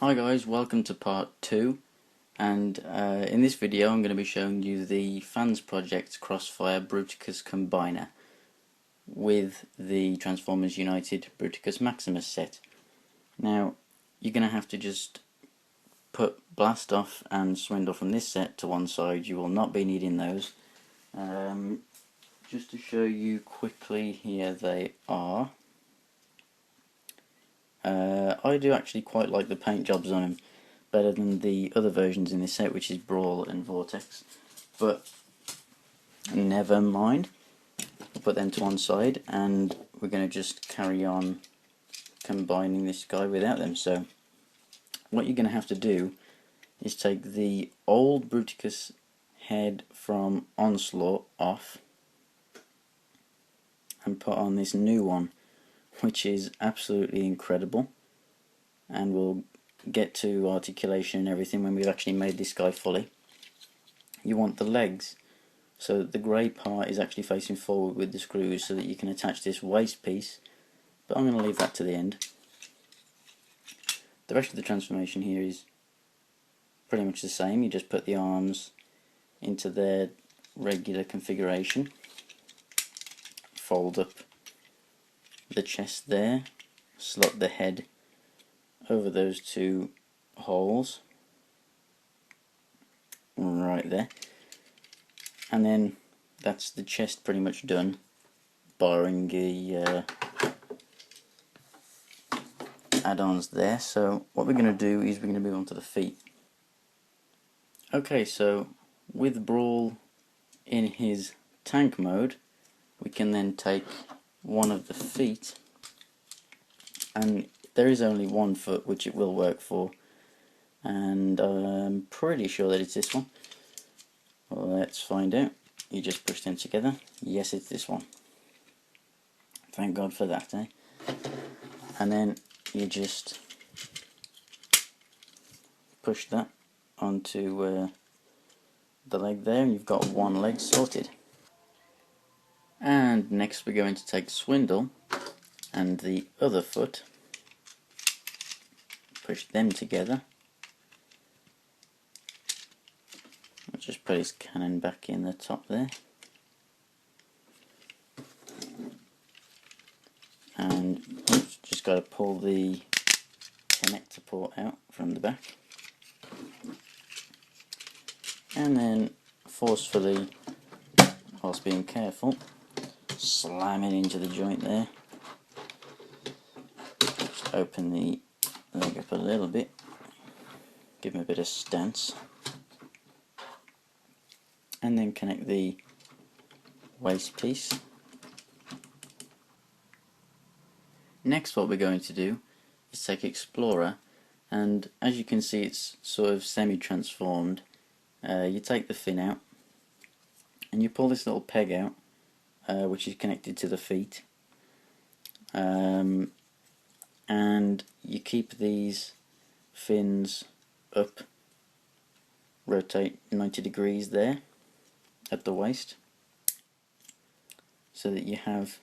Hi guys, welcome to part 2, and in this video I'm going to be showing you the Fansproject Crossfire Bruticus combiner with the Transformers United Bruticus Maximus set. Now you're going to have to just put Blast Off and Swindle from this set to one side. You will not be needing those. Just to show you quickly, here they are. I do actually quite like the paint jobs on them, better than the other versions in this set, which is Brawl and Vortex, but never mind. We'll put them to one side and we're going to just carry on combining this guy without them. So what you're going to have to do is take the old Bruticus head from Onslaught off and put on this new one, which is absolutely incredible, and we'll get to articulation and everything when we've actually made this guy fully. You want the legs, so the grey part is actually facing forward with the screws so that you can attach this waist piece, but I'm going to leave that to the end. The rest of the transformation here is pretty much the same. You just put the arms into their regular configuration, fold up the chest there, slot the head over those two holes right there, and then that's the chest pretty much done, barring the add-ons there. So what we're going to do is we're going to move on to the feet. Okay, so with Brawl in his tank mode, we can then take one of the feet, and there is only one foot which it will work for, and I'm pretty sure that it's this one. Well, let's find out. You just push them together. Yes, it's this one. Thank God for that, eh? And then you just push that onto the leg there, and you've got one leg sorted. And next we're going to take Swindle and the other foot, push them together. I'll just put his cannon back in the top there, and just got to pull the connector port out from the back, and then forcefully, whilst being careful, slam it into the joint there. Just open the leg up a little bit, give him a bit of stance, and then connect the waist piece. Next, what we're going to do is take Explorer, and as you can see it's sort of semi-transformed. You take the fin out and you pull this little peg out, which is connected to the feet, and you keep these fins up, rotate 90 degrees there at the waist, so that you have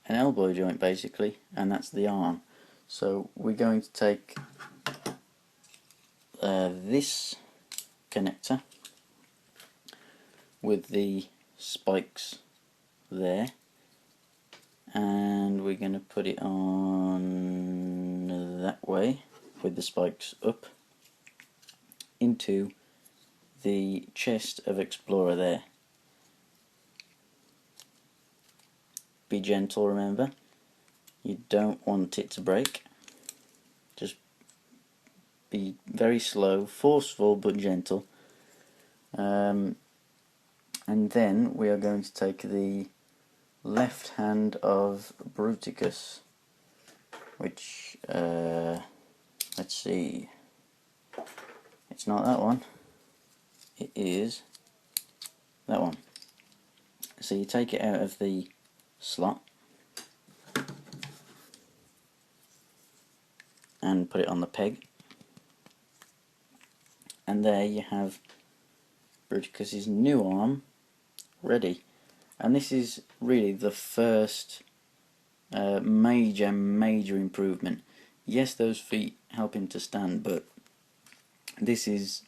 an elbow joint basically, and that's the arm. So we're going to take this connector with the spikes there, and we're going to put it on that way with the spikes up into the chest of Explorer there. Be gentle, remember, you don't want it to break. Just be very slow, forceful but gentle. And then we are going to take the left hand of Bruticus, which, let's see, it's not that one, it is that one. So you take it out of the slot and put it on the peg, and there you have Bruticus's new arm ready. And this is really the first major improvement. Yes, those feet help him to stand, but this is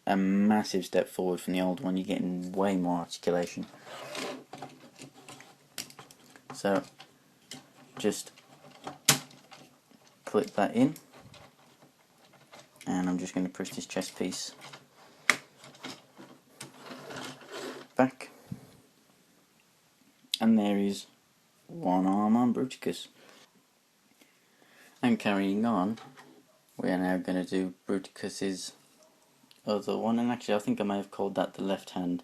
a massive step forward from the old one. You're getting way more articulation. So just clip that in, and I'm just going to push this chest piece back, and there is one arm on Bruticus. And carrying on, we are now going to do Bruticus's other one, and actually I think I may have called that the left hand.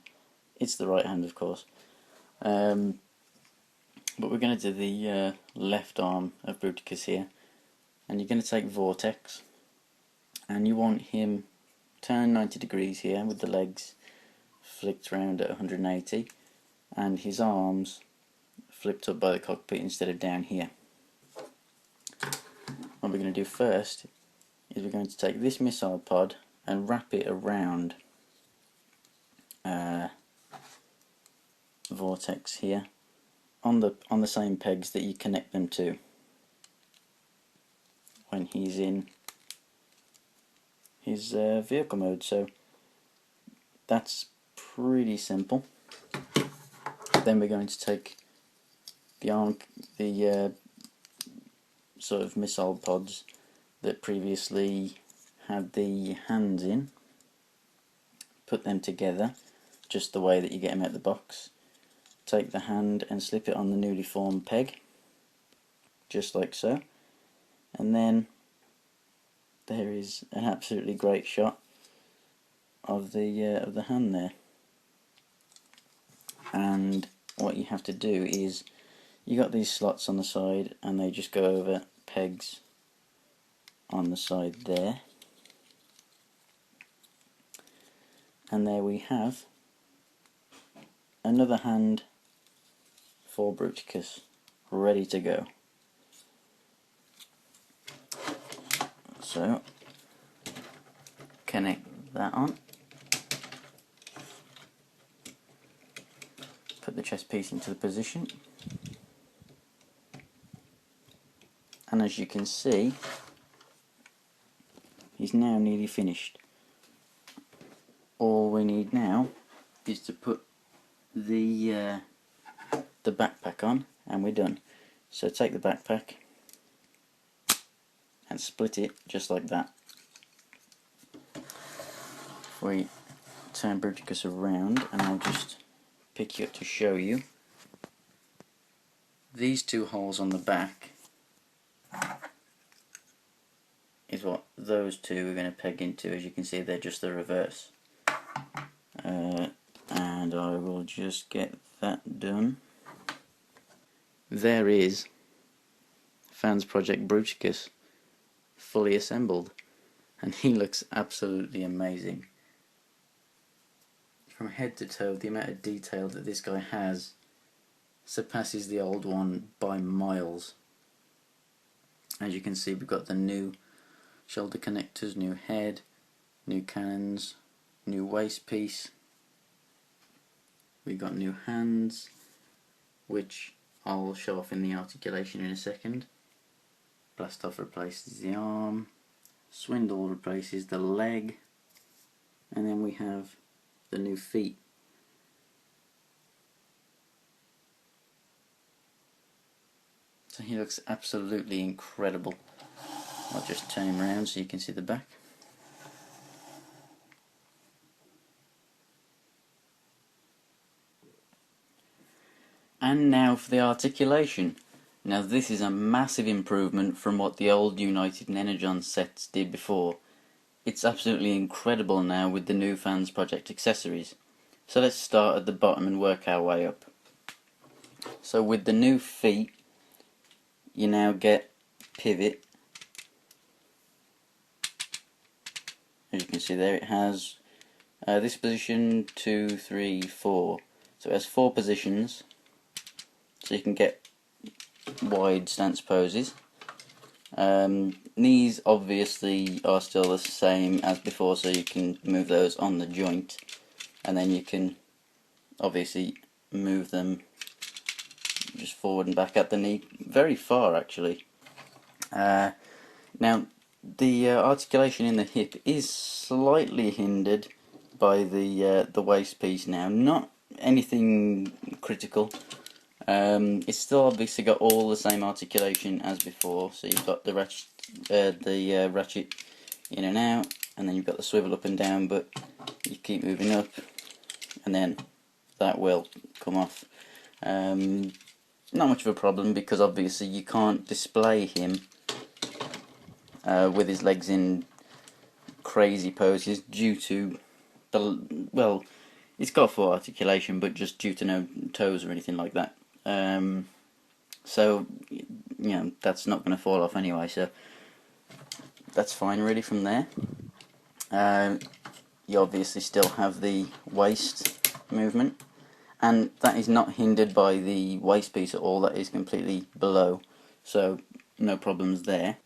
It's the right hand, of course. But we're going to do the left arm of Bruticus here, and you're going to take Vortex, and you want him turned 90 degrees here with the legs flipped around at 180, and his arms flipped up by the cockpit instead of down here. What we're going to do first is we're going to take this missile pod and wrap it around Vortex here on the same pegs that you connect them to when he's in his vehicle mode. So that's pretty simple. Then we're going to take the sort of missile pods that previously had the hands in, put them together just the way that you get them out the box. Take the hand and slip it on the newly formed peg, just like so, and then there is an absolutely great shot of the hand there. And what you have to do is, you got these slots on the side, and they just go over pegs on the side there, and there we have another hand for Bruticus ready to go. So connect that on, put the chest piece into the position, and as you can see, he's now nearly finished. All we need now is to put the backpack on, and we're done. So take the backpack and split it just like that. If we turn Bruticus around, and I'll just pick you up to show you, these two holes on the back is what those two are going to peg into. As you can see, they're just the reverse. And I will just get that done. There is Fansproject Bruticus fully assembled, and he looks absolutely amazing. From head to toe, the amount of detail that this guy has surpasses the old one by miles. As you can see, we've got the new shoulder connectors, new head, new cannons, new waist piece. We've got new hands, which I'll show off in the articulation in a second. Blastoff replaces the arm, Swindle replaces the leg, and then we have the new feet. So he looks absolutely incredible. I'll just turn him around so you can see the back. And now for the articulation. Now this is a massive improvement from what the old United and Energon sets did before. It's absolutely incredible now with the new Fansproject accessories. So let's start at the bottom and work our way up. So with the new feet, you now get pivot. As you can see there, it has this position, 2, 3, 4. So it has 4 positions. So you can get wide stance poses. Knees obviously are still the same as before, so you can move those on the joint, and then you can obviously move them just forward and back at the knee, very far actually. Now the articulation in the hip is slightly hindered by the waist piece now. Not anything critical. It's still obviously got all the same articulation as before. So you've got the ratchet in and out, and then you've got the swivel up and down. But you keep moving up, and then that will come off. Not much of a problem, because obviously you can't display him with his legs in crazy poses due to the, well, it's got full articulation, but just due to no toes or anything like that. So, you know, that's not going to fall off anyway, so that's fine really from there. You obviously still have the waist movement, and that is not hindered by the waist piece at all. That is completely below, so no problems there.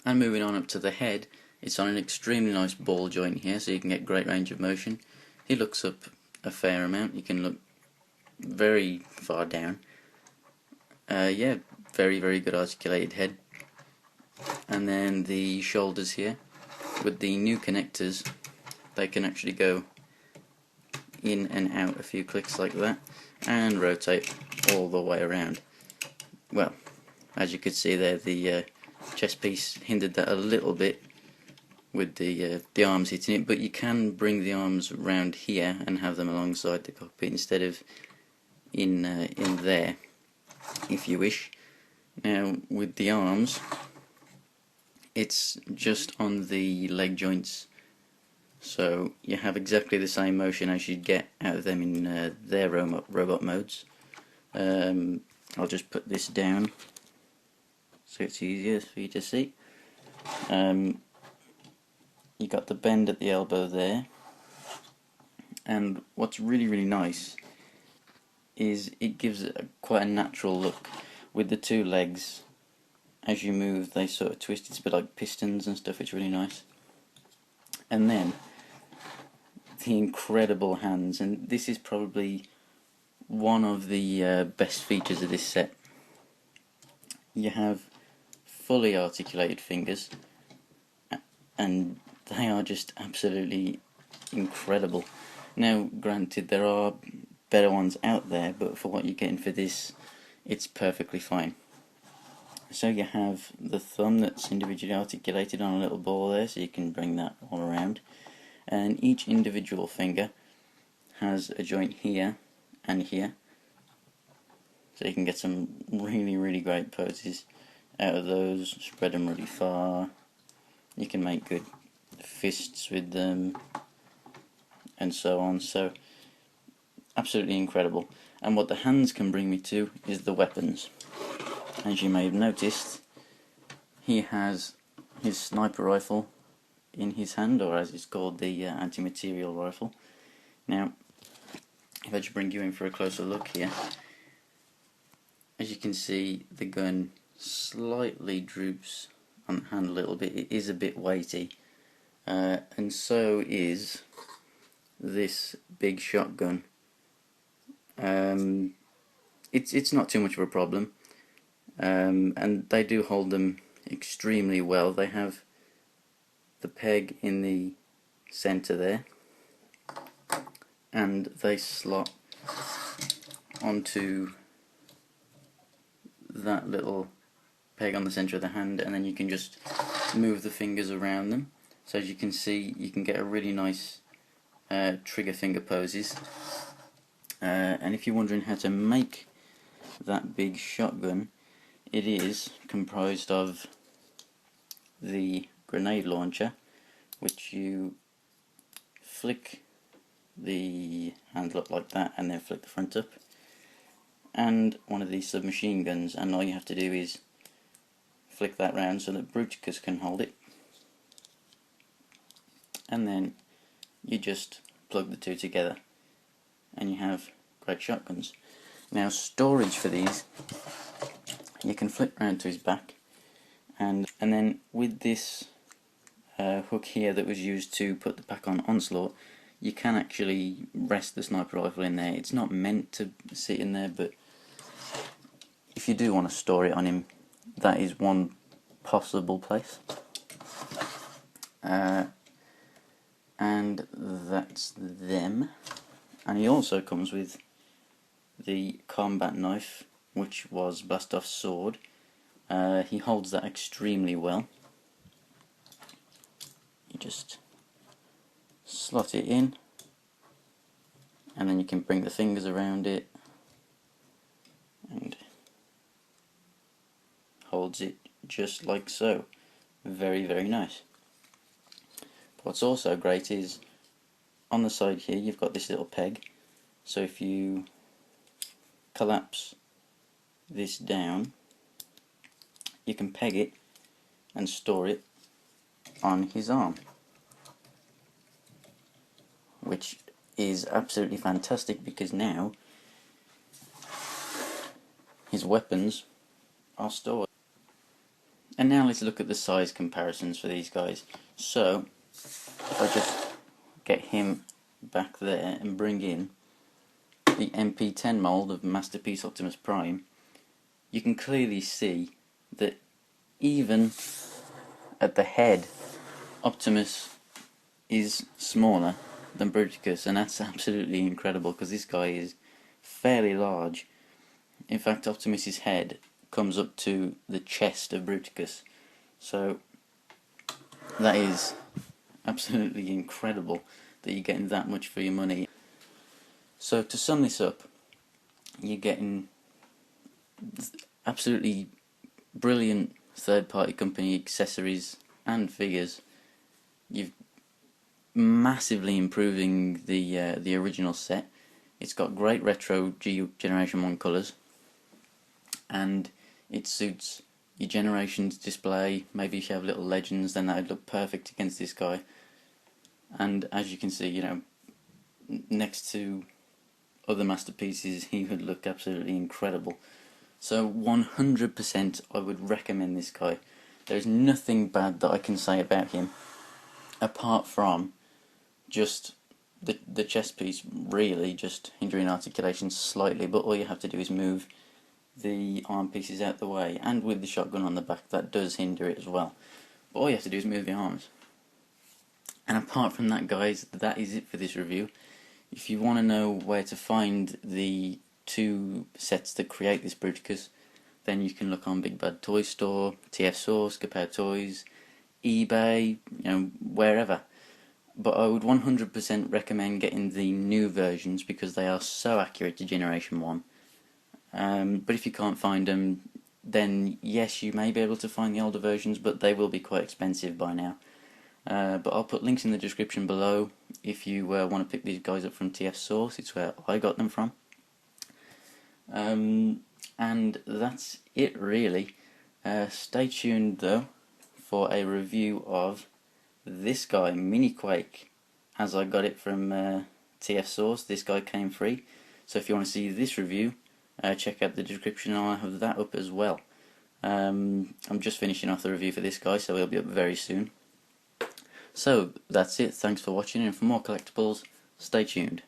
And moving on up to the head, it's on an extremely nice ball joint here, so you can get great range of motion. He looks up a fair amount. You can look very far down. Yeah, very good articulated head. And then the shoulders here, with the new connectors, they can actually go in and out a few clicks like that, and rotate all the way around. Well, as you could see there, the chest piece hindered that a little bit with the arms hitting it, but you can bring the arms around here and have them alongside the cockpit instead of in there, if you wish. Now with the arms, it's just on the leg joints, so you have exactly the same motion as you'd get out of them in their robot modes. I'll just put this down so it's easier for you to see. You got the bend at the elbow there, and what's really nice is it gives quite a natural look with the two legs. As you move, they sort of twist. It's a bit like pistons and stuff. It's really nice. And then the incredible hands, and this is probably one of the best features of this set. You have fully articulated fingers, and they are just absolutely incredible. Now granted, there are better ones out there, but for what you're getting for this, it's perfectly fine. So you have the thumb that's individually articulated on a little ball there, so you can bring that all around, and each individual finger has a joint here and here, so you can get some really great poses out of those. Spread them really far. You can make good fists with them, and so on. So absolutely incredible. And what the hands can bring me to is the weapons. As you may have noticed, he has his sniper rifle in his hand, or as it's called, the anti-material rifle. Now, if I just bring you in for a closer look here, as you can see, the gun slightly droops on the hand a little bit. It is a bit weighty, and so is this big shotgun. It's not too much of a problem, and they do hold them extremely well. They have the peg in the center there, and they slot onto that little peg on the center of the hand, and then you can just move the fingers around them. So as you can see, you can get a really nice trigger finger poses. And if you're wondering how to make that big shotgun, it is comprised of the grenade launcher, which you flick the handle up like that and then flick the front up, and one of these submachine guns, and all you have to do is flick that round so that Bruticus can hold it, and then you just plug the two together and you have great shotguns. Now, storage for these, you can flip round to his back, and then with this hook here that was used to put the pack on Onslaught, you can actually rest the sniper rifle in there. It's not meant to sit in there, but if you do want to store it on him, that is one possible place. And that's them. And he also comes with the combat knife, which was Blastoff's sword. He holds that extremely well. You just slot it in, and then you can bring the fingers around it and holds it just like so. Very, very nice. What's also great is on the side here you've got this little peg, so if you collapse this down you can peg it and store it on his arm, which is absolutely fantastic because now his weapons are stored. And now let's look at the size comparisons for these guys. So if I just get him back there and bring in the MP10 mould of Masterpiece Optimus Prime, you can clearly see that even at the head, Optimus is smaller than Bruticus, and that's absolutely incredible because this guy is fairly large. In fact, Optimus's head comes up to the chest of Bruticus, so that is absolutely incredible that you're getting that much for your money. So to sum this up, you're getting absolutely brilliant third-party company accessories and figures. You've massively improving the original set. It's got great retro Generation 1 colours, and it suits your Generations display. Maybe if you have little legends, then that would look perfect against this guy. And as you can see, you know, next to other masterpieces, he would look absolutely incredible. So 100% I would recommend this guy. There's nothing bad that I can say about him, apart from just the chest piece really just hindering articulation slightly, but all you have to do is move the arm pieces out the way, and with the shotgun on the back that does hinder it as well, but all you have to do is move the arms. And apart from that, guys, that is it for this review. If you want to know where to find the two sets that create this Bruticus, then you can look on Big Bad Toy Store, TFsource, Compare Toys, eBay, you know, wherever. But I would 100% recommend getting the new versions because they are so accurate to Generation 1. But if you can't find them, then yes, you may be able to find the older versions, but they will be quite expensive by now. But I'll put links in the description below if you want to pick these guys up from TFsource. It's where I got them from. And that's it really. Stay tuned though for a review of this guy, Mini Quake, as I got it from TFsource. This guy came free, so if you want to see this review, check out the description. I'll have that up as well. I'm just finishing off the review for this guy, so he'll be up very soon. So that's it. Thanks for watching, and for more collectibles, stay tuned.